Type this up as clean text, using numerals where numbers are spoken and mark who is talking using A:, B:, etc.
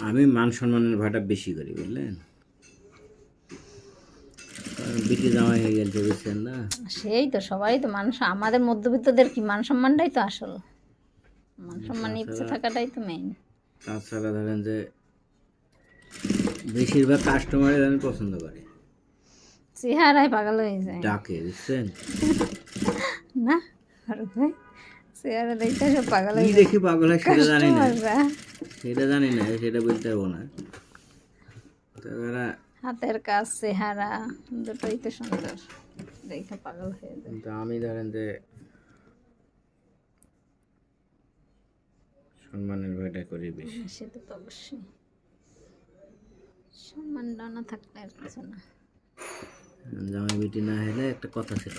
A: আমি মান সম্মানের ভাড়াটা বেশি করি বুঝলেন, কারণ বিটি জামাই হয়ে গেছে বুঝছেন না।
B: সেই তো সবাই তো মানুষ, আমাদের মধ্যবিত্তদের কি মান সম্মানটাই তো আসল, মান সম্মান ইচ্ছে থাকাটাই তো মেইন।
A: তাছাড়া ধরেন যে বেশিরভাগ কাস্টমারই ধরেন পছন্দ করে,
B: চেহারায় পাগল হয়ে যায়
A: ডাকে বুঝছেন।
B: না, ফারুক ভাই চেহারা দেখতে সব পাগল
A: কি
B: হয়ে যায়
A: দেখি পাগল হয় সেটা জানি না,
B: কাস্টমাররা।
A: সেটা বলতে পারবো না। তারা
B: হাতের কাজ চেহারা দুটোই তো সুন্দর, দেখে পাগল হয়ে যায়।
A: কিন্তু আমি ধরেন যে সম্মানের ভয়টা করি বেশি।
B: সেটা তো অবশ্যই, সম্মানটা না থাকলে আর কিছু না।
A: জামাই বিটি না হলে একটা কথা ছিল,